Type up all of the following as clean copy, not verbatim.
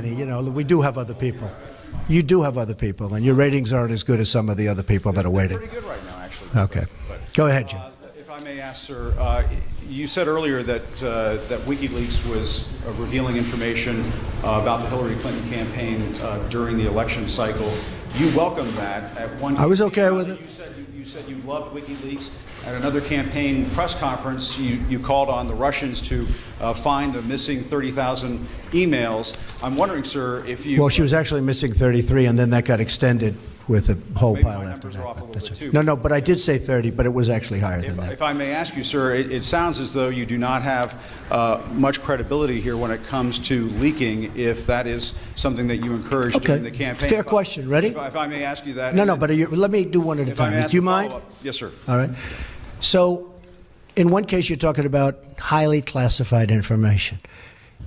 many. You know, we do have other people. You do have other people, and your ratings aren't as good as some of the other people that are waiting. Pretty good right now, actually. Okay. Go ahead, Jim. If I may ask, sir, you said earlier that WikiLeaks was revealing information about the Hillary Clinton campaign during the election cycle. You welcomed that. At one I was okay with it. You said you loved WikiLeaks. At another campaign press conference, you called on the Russians to find the missing 30,000 emails. I'm wondering, sir, if you... Well, she was actually missing 33, and then that got extended with a whole pile after that. No, but I did say 30, but it was actually higher than that. If I may ask you, sir, it sounds as though you do not have much credibility here when it comes to leaking, if that is something that you encouraged during the campaign. Fair question. Ready? If I may ask you that. No, but let me do one at a time. Do you mind? Yes, sir. All right. So, in one case, you're talking about highly classified information.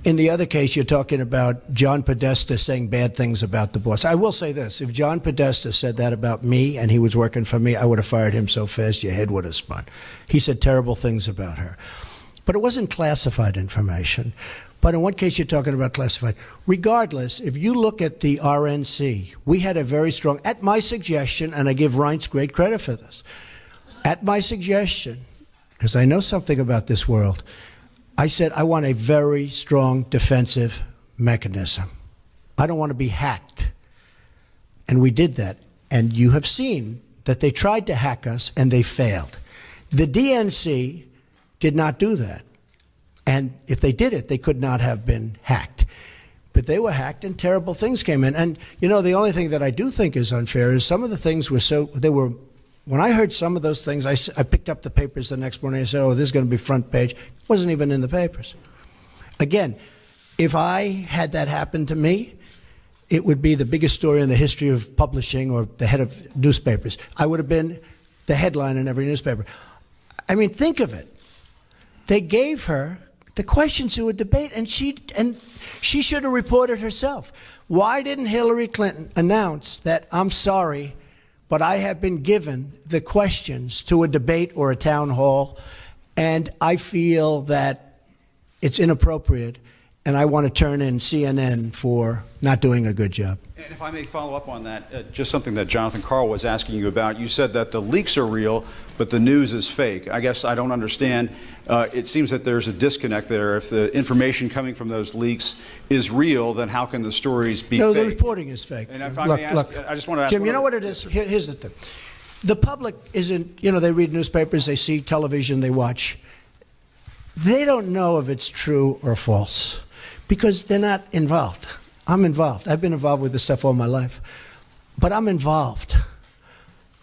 In the other case, you're talking about John Podesta saying bad things about the boss. I will say this. If John Podesta said that about me and he was working for me, I would have fired him so fast your head would have spun. He said terrible things about her. But it wasn't classified information. But in one case, you're talking about classified. Regardless, if you look at the RNC, we had a very strong, at my suggestion, and I give Reince great credit for this, at my suggestion, because I know something about this world, I said I want a very strong defensive mechanism. I don't want to be hacked. And we did that. And you have seen that they tried to hack us and they failed. The DNC did not do that. And if they did it, they could not have been hacked. But they were hacked and terrible things came in. And, you know, the only thing that I do think is unfair is some of the things were when I heard some of those things, I picked up the papers the next morning and I said, oh, this is going to be front page. It wasn't even in the papers. Again, if I had that happen to me, it would be the biggest story in the history of publishing or the head of newspapers. I would have been the headline in every newspaper. I mean, think of it. They gave her the questions to a debate, and she should have reported herself. Why didn't Hillary Clinton announce that, I'm sorry, but I have been given the questions to a debate or a town hall, and I feel that it's inappropriate, and I want to turn in CNN for not doing a good job. And if I may follow up on that, just something that Jonathan Karl was asking you about. You said that the leaks are real, but the news is fake. I guess I don't understand. It seems that there's a disconnect there. If the information coming from those leaks is real, then how can the stories be fake? No, the reporting is fake. And if I may ask, I just want to ask Jim, you know what it is? Here's the thing. The public isn't, you know, they read newspapers, they see television, they watch. They don't know if it's true or false because they're not involved. I'm involved. I've been involved with this stuff all my life. But I'm involved.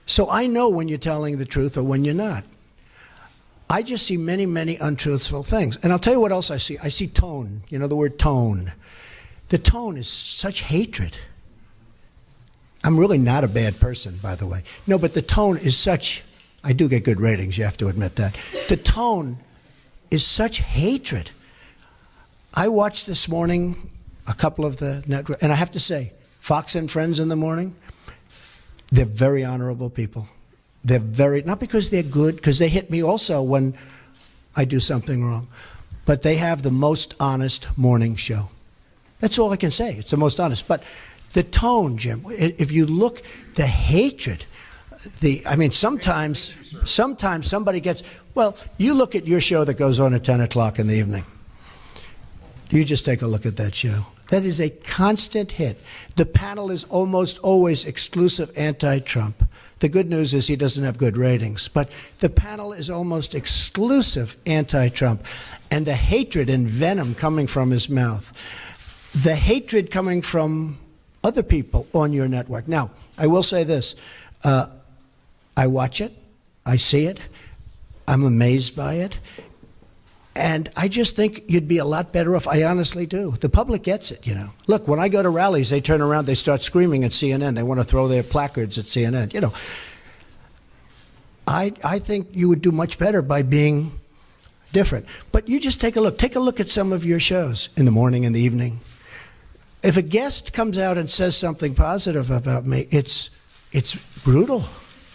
So I know when you're telling the truth or when you're not. I just see many, many untruthful things. And I'll tell you what else I see. I see tone. You know the word tone. The tone is such hatred. I'm really not a bad person, by the way. No, but the tone is such, I do get good ratings, you have to admit that. The tone is such hatred. I watched this morning a couple of the network, and I have to say, Fox and Friends in the morning, they're very honorable people. They're very, not because they're good, because they hit me also when I do something wrong, but they have the most honest morning show. That's all I can say. It's the most honest. But the tone, Jim, if you look, the hatred, I mean, sometimes somebody gets, well, you look at your show that goes on at 10 o'clock in the evening. You just take a look at that show. That is a constant hit. The panel is almost always exclusive anti-Trump. The good news is he doesn't have good ratings. But the panel is almost exclusive anti-Trump. And the hatred and venom coming from his mouth, the hatred coming from other people on your network. Now, I will say this. I watch it. I see it. I'm amazed by it. And I just think you'd be a lot better off. I honestly do. The public gets it, you know. Look, when I go to rallies, they turn around, they start screaming at CNN. They want to throw their placards at CNN. You know, I think you would do much better by being different. But you just take a look. Take a look at some of your shows in the morning and the evening. If a guest comes out and says something positive about me, it's brutal.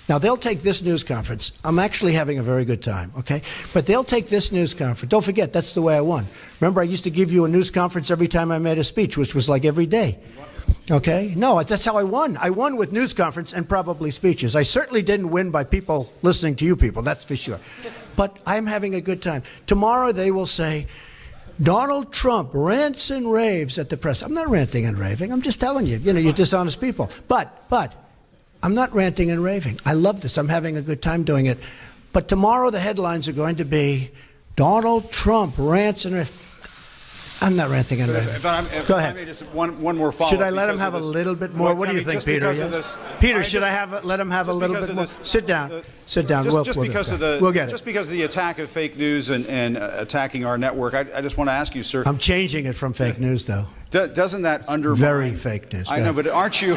Now, they'll take this news conference. I'm actually having a very good time, okay? But they'll take this news conference. Don't forget, that's the way I won. Remember, I used to give you a news conference every time I made a speech, which was like every day. Okay? No, that's how I won. I won with news conference and probably speeches. I certainly didn't win by people listening to you people, that's for sure. But I'm having a good time. Tomorrow they will say, Donald Trump rants and raves at the press. I'm not ranting and raving. I'm just telling you, you're dishonest people. But I'm not ranting and raving. I love this. I'm having a good time doing it. But tomorrow the headlines are going to be Donald Trump rants and raves. I'm not ranting and raving. Go ahead. I may just one more follow-up. Should I let him have a little bit more? What do you think, Peter? Peter, should I let him have a little bit more? Sit down. Sit down. We'll get it. Just because of the attack of fake news and attacking our network, I just want to ask you, sir. I'm changing it from fake news, though. Doesn't that undermine? Very fake news. I know, but aren't you?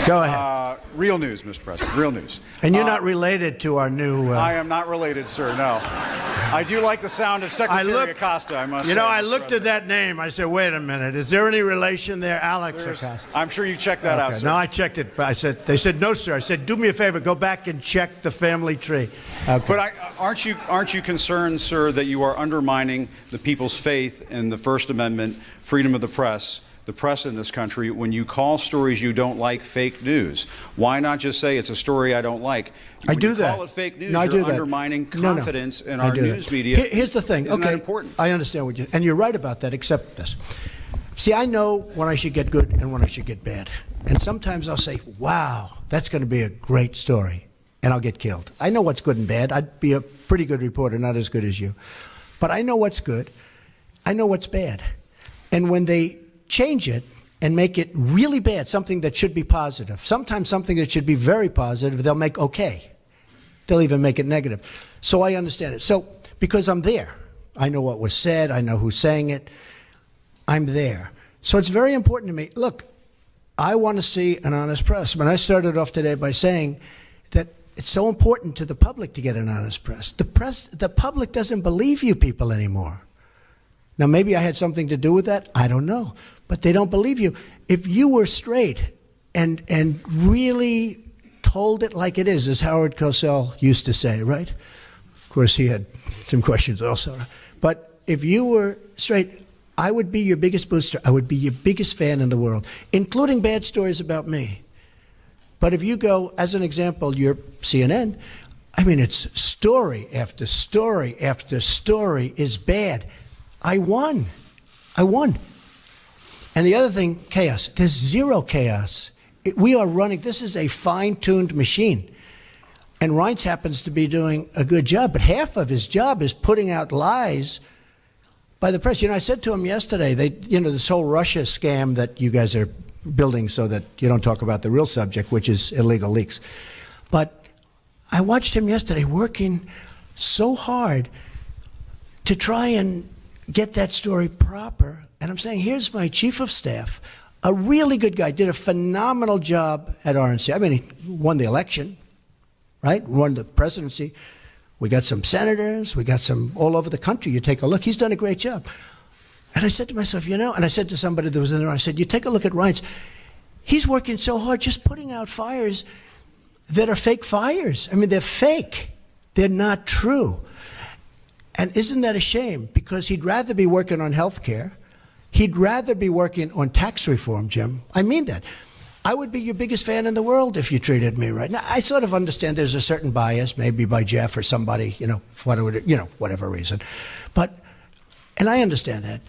Go ahead. Real news, Mr. President. Real news. And you're not related to our new... I am not related, sir, no. I do like the sound of Secretary Acosta, I must say. I looked at that name. I said, wait a minute. Is there any relation there? Alex Acosta. I'm sure you checked that out, sir. No, I checked it. They said, no, sir. I said, do me a favor. Go back and check the family tree. Okay. But aren't you concerned, sir, that you are undermining the people's faith in the First Amendment, freedom of the press in this country, when you call stories you don't like fake news? Why not just say it's a story I don't like? I do that. When you call it fake news, you're undermining confidence in our news media. Here's the thing. Isn't that important? I understand what and you're right about that, except this. See, I know when I should get good and when I should get bad. And sometimes I'll say, wow, that's going to be a great story, and I'll get killed. I know what's good and bad. I'd be a pretty good reporter, not as good as you. But I know what's good. I know what's bad. And when they change it and make it really bad, something that should be positive, sometimes something that should be very positive, they'll make okay. They'll even make it negative. So I understand it. So because I'm there, I know what was said, I know who's saying it, I'm there. So it's very important to me. Look, I want to see an honest press. When I started off today by saying that it's so important to the public to get an honest press. The public doesn't believe you people anymore. Now, maybe I had something to do with that. I don't know. But they don't believe you. If you were straight and really told it like it is, as Howard Cosell used to say, right? Of course, he had some questions also. But if you were straight, I would be your biggest booster. I would be your biggest fan in the world, including bad stories about me. But if you go, as an example, you're CNN, I mean, it's story after story after story is bad. I won. And the other thing, chaos. There's zero chaos. We are running, this is a fine-tuned machine. And Reince happens to be doing a good job, but half of his job is putting out lies by the press. I said to him yesterday, this whole Russia scam that you guys are building so that you don't talk about the real subject, which is illegal leaks. But I watched him yesterday working so hard to try and get that story proper. And I'm saying, here's my chief of staff, a really good guy, did a phenomenal job at RNC. I mean, he won the election, right? Won the presidency. We got some senators. We got some all over the country. You take a look. He's done a great job. And I said to myself, and I said to somebody that was in there, I said, you take a look at Reince. He's working so hard just putting out fires that are fake fires. I mean, they're fake. They're not true. And isn't that a shame? Because he'd rather be working on health care. He'd rather be working on tax reform, Jim. I mean that. I would be your biggest fan in the world if you treated me right. Now, I sort of understand there's a certain bias, maybe by Jeff or somebody, for whatever reason. And I understand that.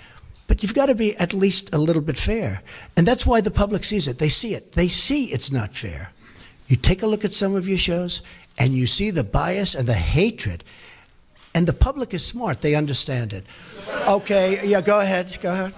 But you've got to be at least a little bit fair. And that's why the public sees it. They see it. They see it's not fair. You take a look at some of your shows, and you see the bias and the hatred. And the public is smart. They understand it. Okay, yeah, go ahead. Go ahead.